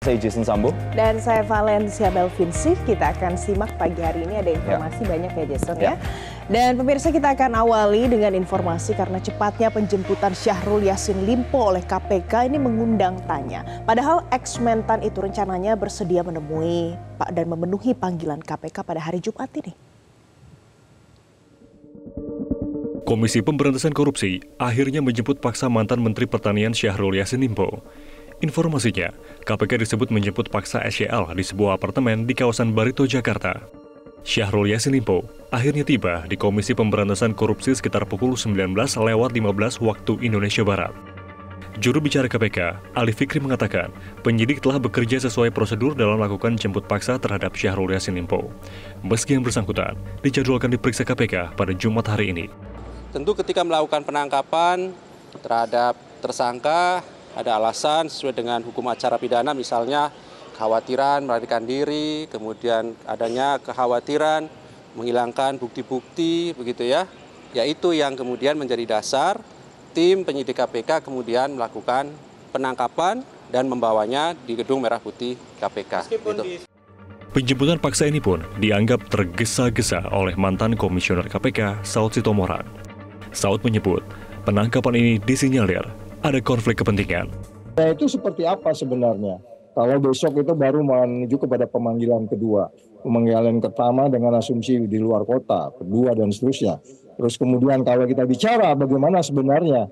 Saya Jason Sambo. Dan saya Valencia Belvinsih. Kita akan simak pagi hari ini ada informasi banyak ya Jason ya. Dan pemirsa kita akan awali dengan informasi karena cepatnya penjemputan Syahrul Yassin Limpo oleh KPK ini mengundang tanya. Padahal ex-mentan itu rencananya bersedia menemui dan memenuhi panggilan KPK pada hari Jumat ini. Komisi Pemberantasan Korupsi akhirnya menjemput paksa mantan Menteri Pertanian Syahrul Yassin Limpo. Informasinya, KPK disebut menjemput paksa SYL di sebuah apartemen di kawasan Barito, Jakarta. Syahrul Yassin Limpo akhirnya tiba di Komisi Pemberantasan Korupsi sekitar pukul 19.15 waktu Indonesia Barat. Juru bicara KPK, Ali Fikri mengatakan, penyidik telah bekerja sesuai prosedur dalam melakukan jemput paksa terhadap Syahrul Yassin Limpo. Meski yang bersangkutan dijadwalkan diperiksa KPK pada Jumat hari ini. Tentu ketika melakukan penangkapan terhadap tersangka, ada alasan sesuai dengan hukum acara pidana, misalnya kekhawatiran melarikan diri, kemudian adanya kekhawatiran menghilangkan bukti-bukti, begitu ya. Yaitu yang kemudian menjadi dasar tim penyidik KPK kemudian melakukan penangkapan dan membawanya di Gedung Merah Putih KPK. Gitu. Penjemputan paksa ini pun dianggap tergesa-gesa oleh mantan Komisioner KPK, Saud Sitomorang. Saud menyebut, penangkapan ini disinyalir ada konflik kepentingan. Nah, itu seperti apa sebenarnya? Kalau besok itu baru menuju kepada pemanggilan kedua. Pemanggilan pertama dengan asumsi di luar kota, kedua dan seterusnya. Terus kemudian kalau kita bicara bagaimana sebenarnya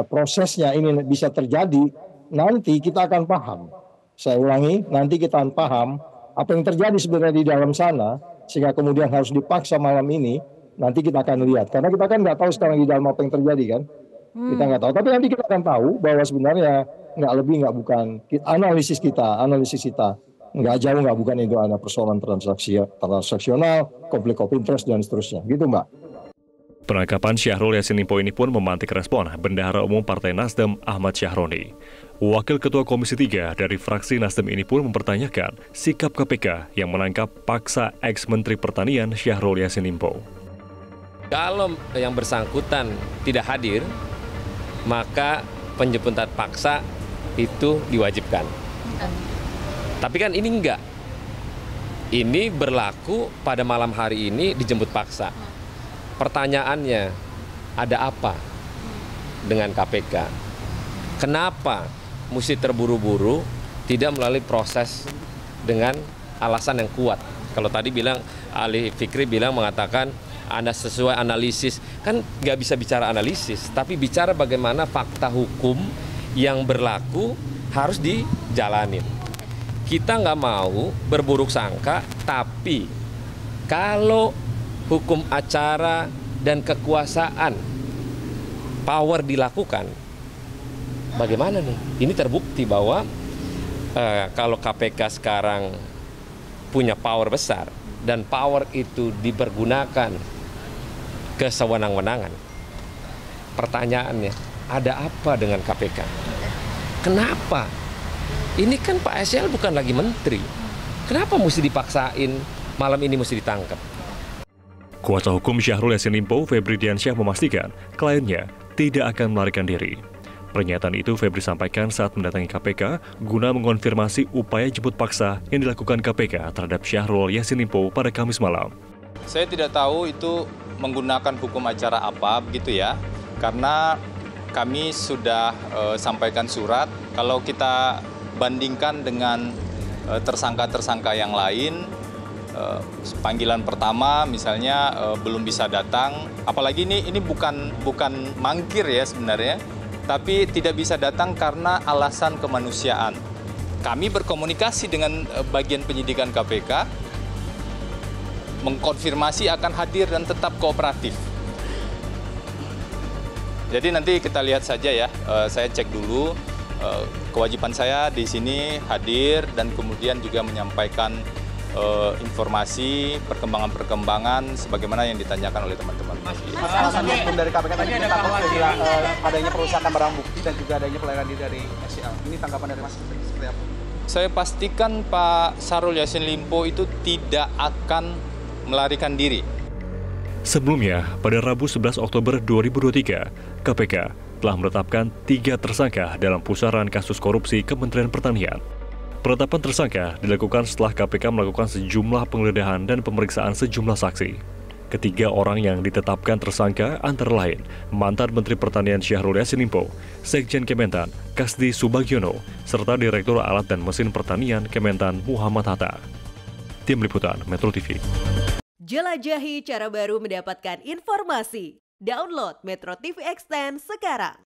prosesnya ini bisa terjadi, nanti kita akan paham. Saya ulangi, nanti kita akan paham apa yang terjadi sebenarnya di dalam sana, sehingga kemudian harus dipaksa malam ini, nanti kita akan lihat. Karena kita kan nggak tahu sekarang di dalam apa yang terjadi kan. Kita nggak tahu, tapi nanti kita akan tahu bahwa sebenarnya nggak lebih nggak bukan analisis kita nggak jauh nggak bukan itu ada persoalan transaksional, konflik of interest dan seterusnya, gitu Mbak. Penangkapan Syahrul Yassin Limpo ini pun memantik respon Bendahara Umum Partai Nasdem Ahmad Syahroni. Wakil Ketua Komisi 3 dari fraksi Nasdem ini pun mempertanyakan sikap KPK yang menangkap paksa ex-Menteri Pertanian Syahrul Yassin Limpo. Kalau yang bersangkutan tidak hadir, maka penjemputan paksa itu diwajibkan. Tapi kan ini enggak. Ini berlaku pada malam hari ini dijemput paksa. Pertanyaannya, ada apa dengan KPK? Kenapa mesti terburu-buru tidak melalui proses dengan alasan yang kuat? Kalau tadi bilang, Ali Fikri mengatakan, Anda sesuai analisis, kan nggak bisa bicara analisis, tapi bicara bagaimana fakta hukum yang berlaku harus dijalanin. Kita nggak mau berburuk sangka, tapi kalau hukum acara dan kekuasaan power dilakukan, bagaimana nih? Ini terbukti bahwa kalau KPK sekarang punya power besar dan power itu dipergunakan ke sewenang-wenangan. Pertanyaannya, ada apa dengan KPK? Kenapa? Ini kan Pak SYL bukan lagi menteri. Kenapa mesti dipaksain malam ini mesti ditangkap? Kuasa hukum Syahrul Yassin Limpo, Febri Diansyah, memastikan kliennya tidak akan melarikan diri. Pernyataan itu Febri sampaikan saat mendatangi KPK guna mengonfirmasi upaya jemput paksa yang dilakukan KPK terhadap Syahrul Yassin Limpo pada Kamis malam. Saya tidak tahu itu menggunakan hukum acara apa begitu ya, karena kami sudah sampaikan surat. Kalau kita bandingkan dengan tersangka-tersangka yang lain, panggilan pertama misalnya belum bisa datang, apalagi ini bukan mangkir ya sebenarnya, tapi tidak bisa datang karena alasan kemanusiaan. Kami berkomunikasi dengan bagian penyidikan KPK, mengkonfirmasi akan hadir dan tetap kooperatif. Jadi nanti kita lihat saja ya, saya cek dulu, kewajiban saya di sini hadir dan kemudian juga menyampaikan informasi, perkembangan-perkembangan sebagaimana yang ditanyakan oleh teman-teman. Alasan hukum dari KPK tadi adanya perusahaan barang bukti dan juga adanya pelarian diri dari SYL. Ini tanggapan dari Mas seperti apa? Saya pastikan Pak Syahrul Yassin Limpo itu tidak akan melarikan diri. Sebelumnya, pada Rabu 11 Oktober 2023, KPK telah menetapkan 3 tersangka dalam pusaran kasus korupsi Kementerian Pertanian. Penetapan tersangka dilakukan setelah KPK melakukan sejumlah penggeledahan dan pemeriksaan sejumlah saksi. Ketiga orang yang ditetapkan tersangka antara lain mantan Menteri Pertanian Syahrul Yassin Limpo, Sekjen Kementan Kasdi Subagiono, serta Direktur Alat dan Mesin Pertanian Kementan Muhammad Hatta. Tim Liputan Metro TV. Jelajahi cara baru mendapatkan informasi. Download Metro TV Extend sekarang.